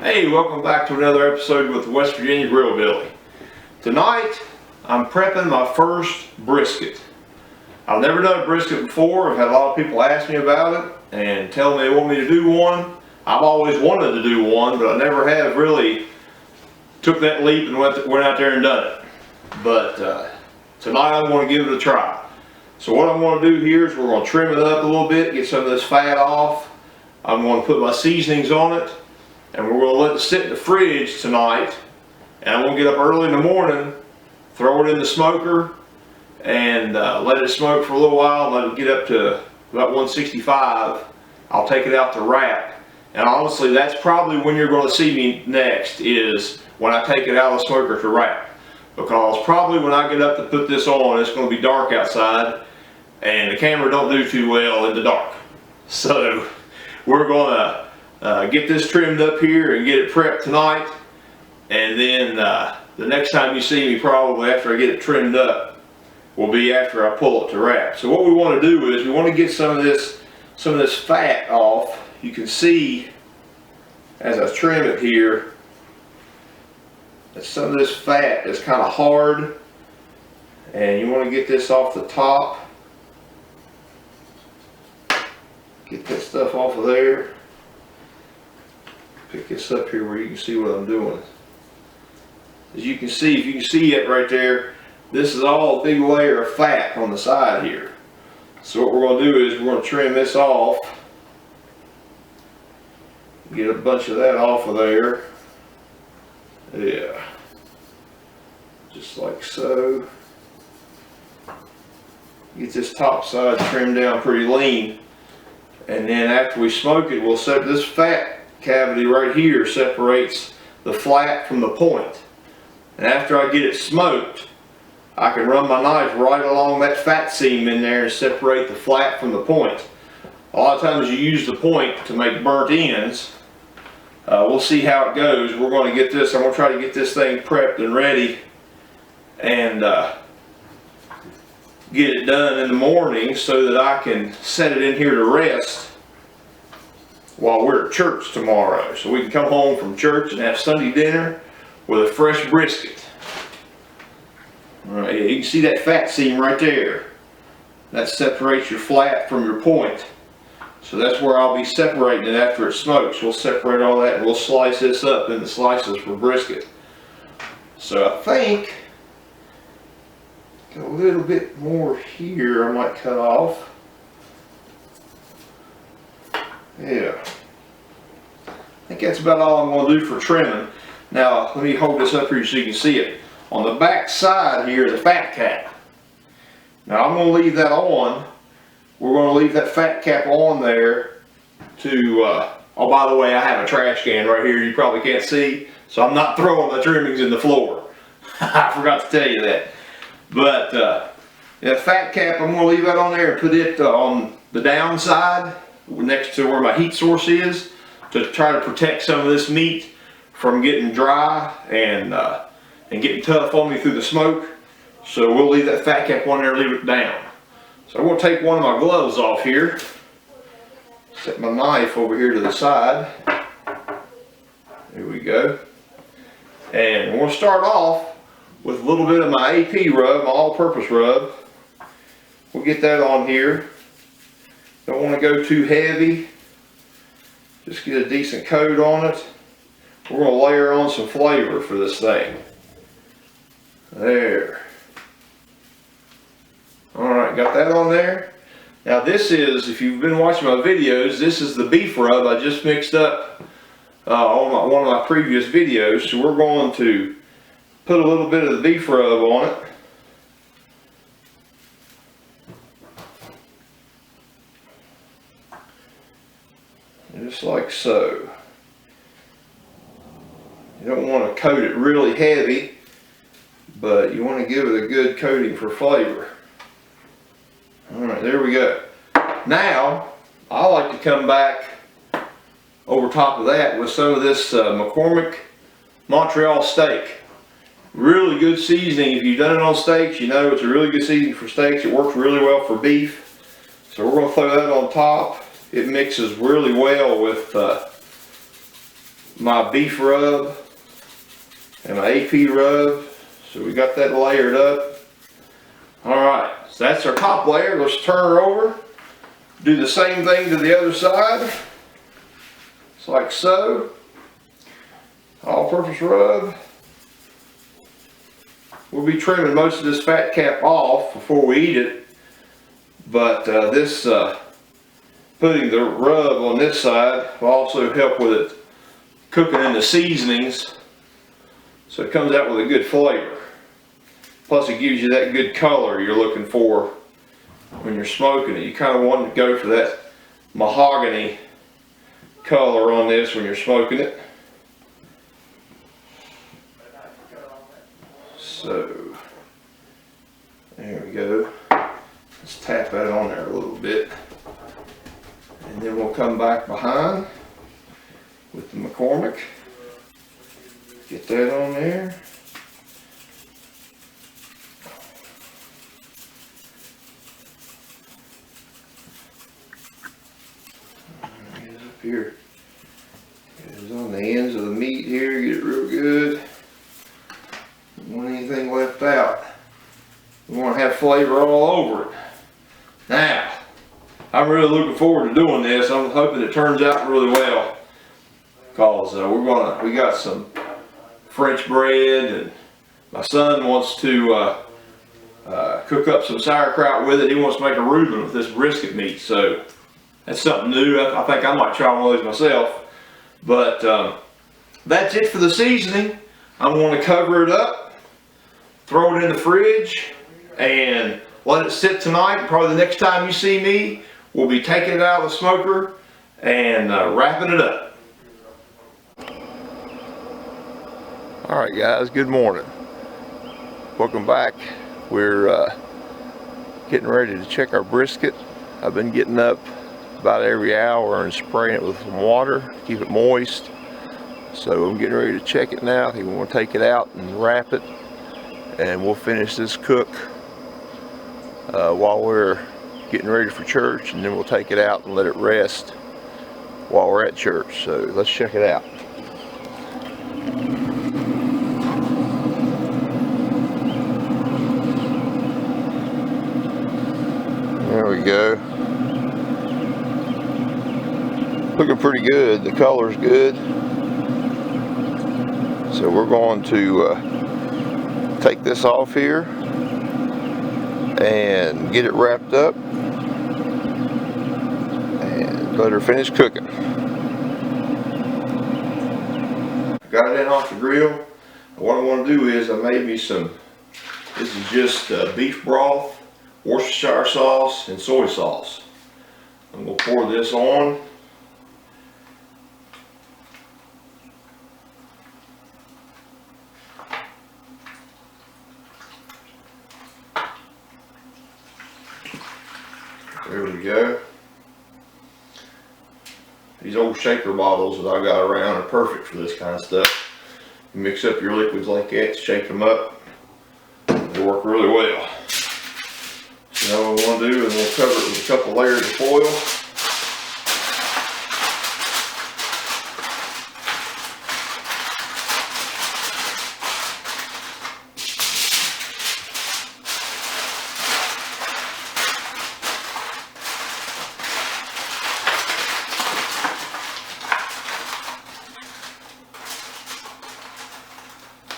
Hey, welcome back to another episode with the West Virginia Grill Billy. Tonight, I'm prepping my first brisket. I've never done a brisket before. I've had a lot of people ask me about it and tell me they want me to do one. I've always wanted to do one, but I never have really took that leap and went out there and done it. But tonight I'm going to give it a try. So what I'm going to do here is we're going to trim it up a little bit, get some of this fat off. I'm going to put my seasonings on it. And we're going to let it sit in the fridge tonight, and I'm going to get up early in the morning, throw it in the smoker, and let it smoke for a little while, and let it get up to about 165. I'll take it out to wrap, and honestly that's probably when you're going to see me next, is when I take it out of the smoker to wrap, because probably when I get up to put this on it's going to be dark outside and the camera don't do too well in the dark. So we're going to get this trimmed up here and get it prepped tonight, and then the next time you see me, probably after I get it trimmed up, will be after I pull it to wrap. So what we want to do is we want to get some of this fat off. You can see as I trim it here that some of this fat is kind of hard, and you want to get this off the top. Get that stuff off of there. Pick this up here where you can see what I'm doing. As you can see, if you can see it right there, this is all a big layer of fat on the side here. So what we're going to do is we're going to trim this off. Get a bunch of that off of there. Yeah. Just like so. Get this top side trimmed down pretty lean. And then after we smoke it, we'll set this fat cavity right here separates the flat from the point. And after I get it smoked, I can run my knife right along that fat seam in there and separate the flat from the point. A lot of times you use the point to make burnt ends. We'll see how it goes. We're going to get this, I'm going to try to get this thing prepped and ready and get it done in the morning so that I can set it in here to rest while we're at church tomorrow. So we can come home from church and have Sunday dinner with a fresh brisket. Alright, you can see that fat seam right there. That separates your flat from your point. So that's where I'll be separating it after it smokes. We'll separate all that and we'll slice this up into slices for brisket. So I think got a little bit more here I might cut off. Yeah, I think that's about all I'm going to do for trimming. Now let me hold this up here so you can see it. On the back side here, the fat cap. Now I'm going to leave that on. We're going to leave that fat cap on there to, oh by the way, I have a trash can right here you probably can't see, so I'm not throwing the trimmings in the floor. I forgot to tell you that. But the fat cap, I'm going to leave that on there and put it on the downside next to where my heat source is, to try to protect some of this meat from getting dry and getting tough on me through the smoke. So we'll leave that fat cap on there and leave it down. So I'm going to take one of my gloves off here, set my knife over here to the side. There we go. And we're going to start off with a little bit of my AP rub, my all-purpose rub. We'll get that on here. Don't want to go too heavy. Just get a decent coat on it. We're going to layer on some flavor for this thing. There. Alright, got that on there. Now this is, if you've been watching my videos, this is the beef rub I just mixed up on one of my previous videos. So we're going to put a little bit of the beef rub on it. Just like so. You don't want to coat it really heavy, but you want to give it a good coating for flavor. Alright, there we go. Now, I like to come back over top of that with some of this McCormick Montreal steak. Really good seasoning. If you've done it on steaks, you know it's a really good seasoning for steaks. It works really well for beef. So we're going to throw that on top. It mixes really well with my beef rub and my AP rub. So we got that layered up. Alright, so that's our top layer. Let's turn her over. Do the same thing to the other side. Just like so. All-purpose rub. We'll be trimming most of this fat cap off before we eat it. But putting the rub on this side will also help with it cooking in the seasonings, so it comes out with a good flavor. Plus it gives you that good color you're looking for when you're smoking it. You kind of want to go for that mahogany color on this when you're smoking it. So there we go. Let's tap that on there a little bit. And then we'll come back behind with the McCormick. Get that on there. Get it up here. Get it on the ends of the meat here. Get it real good. Don't want anything left out. We want to have flavor all over it. Now, I'm really looking forward to doing this. I'm hoping it turns out really well, because we got some French bread, and my son wants to cook up some sauerkraut with it. He wants to make a Reuben with this brisket meat, so that's something new. I think I might try one of those myself. But that's it for the seasoning. I'm going to cover it up, throw it in the fridge, and let it sit tonight. Probably the next time you see me, we'll be taking it out of the smoker and wrapping it up. Alright guys, good morning. Welcome back. We're getting ready to check our brisket. I've been getting up about every hour and spraying it with some water to keep it moist. So I'm getting ready to check it now. I think we want to take it out and wrap it, and we'll finish this cook while we're getting ready for church, and then we'll take it out and let it rest while we're at church. So let's check it out. There we go. Looking pretty good. The color's good. So we're going to take this off here and get it wrapped up and let her finish cooking. Got it in off the grill. What I want to do is I made me some, this is just beef broth, Worcestershire sauce, and soy sauce. I'm going to pour this on. There we go. These old shaker bottles that I got around are perfect for this kind of stuff. You mix up your liquids like that, shake them up, they work really well. So now what we want to do is we'll cover it with a couple layers of foil.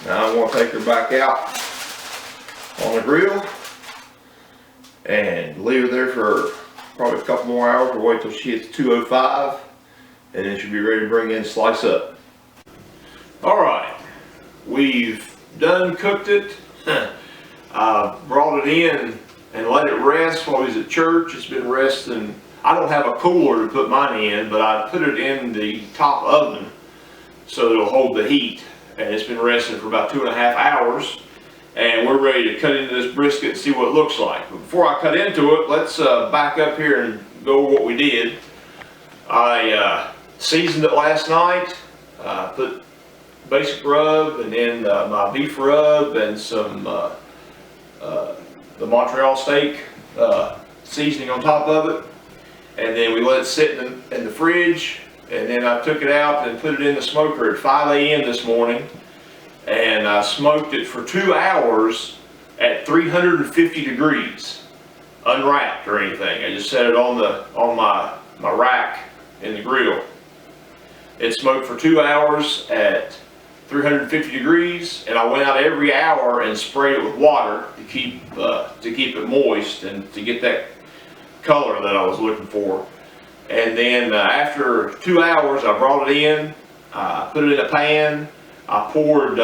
Now I'm going to take her back out on the grill and leave her there for probably a couple more hours, or wait till she hits 205, and then she'll be ready to bring in and slice up. Alright, we've done cooked it. I brought it in and let it rest while we was at church. It's been resting. I don't have a cooler to put mine in, but I put it in the top oven so that it'll hold the heat. And it's been resting for about 2.5 hours, and we're ready to cut into this brisket and see what it looks like. But before I cut into it, let's back up here and go over what we did. I seasoned it last night, put basic rub, and then my beef rub, and some the Montreal steak seasoning on top of it, and then we let it sit in the fridge and then I took it out and put it in the smoker at 5 a.m. this morning, and I smoked it for 2 hours at 350 degrees, unwrapped or anything. I just set it on my rack in the grill. It smoked for 2 hours at 350 degrees, and I went out every hour and sprayed it with water to keep it moist and to get that color that I was looking for. And then after 2 hours, I brought it in, put it in a pan. I poured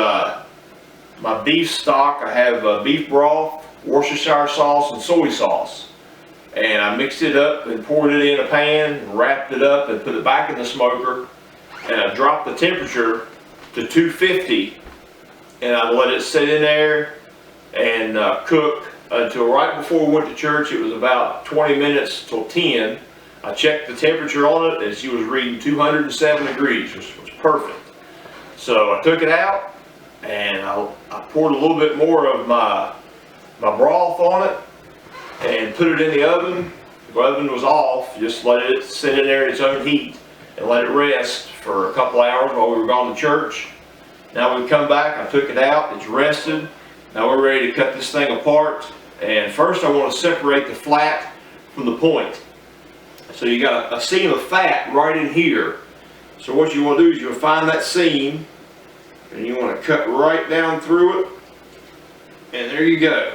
my beef stock. I have beef broth, Worcestershire sauce, and soy sauce. And I mixed it up and poured it in a pan, wrapped it up, and put it back in the smoker. And I dropped the temperature to 250, and I let it sit in there and cook until right before we went to church. It was about 20 minutes till 10. I checked the temperature on it, and she was reading 207 degrees, which was perfect. So I took it out, and I poured a little bit more of my broth on it and put it in the oven. The oven was off. Just let it sit in there in its own heat and let it rest for a couple hours while we were gone to church. Now we've come back, I took it out, it's rested. Now we're ready to cut this thing apart. And first I want to separate the flat from the point. So you got a seam of fat right in here. So what you want to do is you'll find that seam, and you want to cut right down through it. And there you go.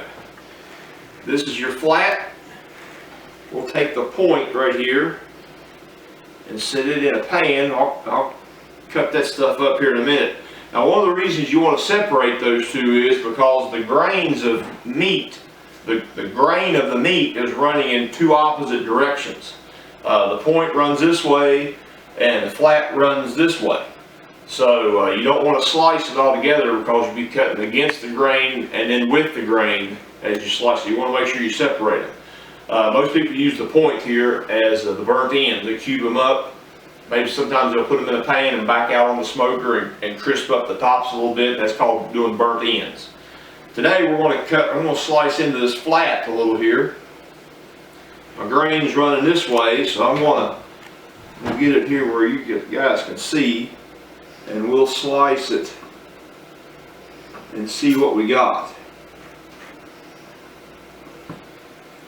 This is your flat. We'll take the point right here and set it in a pan. I'll cut that stuff up here in a minute. Now, one of the reasons you want to separate those two is because the grains of meat, the grain of the meat is running in two opposite directions. The point runs this way and the flat runs this way. So you don't want to slice it all together because you'll be cutting against the grain and then with the grain as you slice it. You want to make sure you separate them. Most people use the point here as the burnt ends. They cube them up. Maybe sometimes they'll put them in a pan and back out on the smoker and crisp up the tops a little bit. That's called doing burnt ends. Today I'm going to slice into this flat a little here. My grain's running this way, so I'm going to get it here where you guys can see, and we'll slice it and see what we got.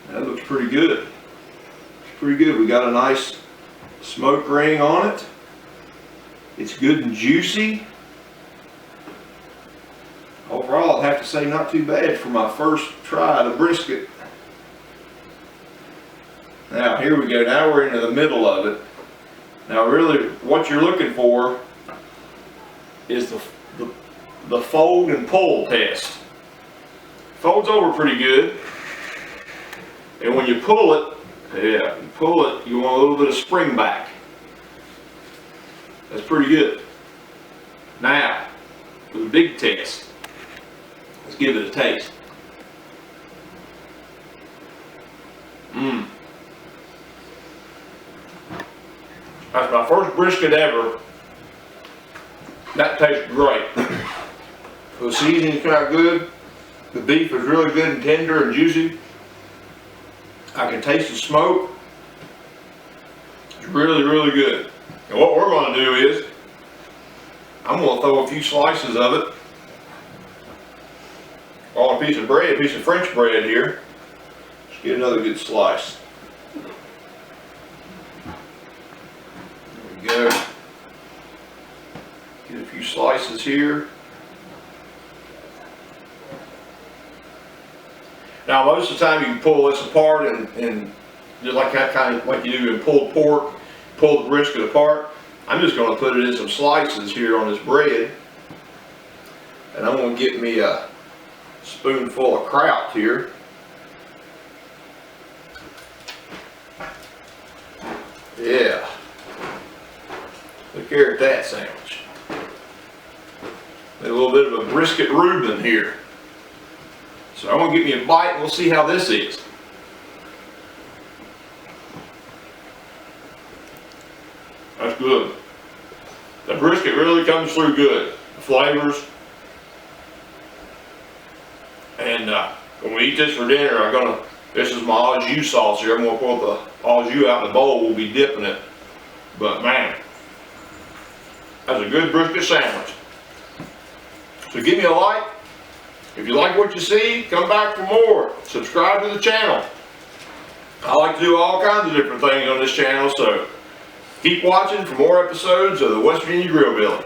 That looks pretty good. It's pretty good. We got a nice smoke ring on it. It's good and juicy. Overall, I'd have to say not too bad for my first try at a brisket. Now here we go. Now we're into the middle of it. Now really what you're looking for is the fold and pull test. Folds over pretty good. And when you pull it, you want a little bit of spring back. That's pretty good. Now, for the big test, let's give it a taste. That's my first brisket ever. That tastes great. The seasoning's kind of good. The beef is really good and tender and juicy. I can taste the smoke. It's really, really good. And what we're going to do is, I'm going to throw a few slices of it on a piece of bread, a piece of French bread here. Let's get another good slice. There we go. Get a few slices here. Now, most of the time you can pull this apart and just like that, kind of like you do in pulled pork, pull the brisket apart. I'm just going to put it in some slices here on this bread, and I'm going to get me a spoonful of kraut here. Yeah, look here at that sandwich. And a little bit of a brisket Reuben here. So I'm going to get me a bite and we'll see how this is. That's good. The brisket really comes through good. The flavors. And when we eat this for dinner, this is my au jus sauce here. I'm going to pour the au jus out in the bowl. We'll be dipping it. But man, as a good brisket sandwich. So give me a like. If you like what you see, come back for more. Subscribe to the channel. I like to do all kinds of different things on this channel, so keep watching for more episodes of the West Virginia Grill Billy.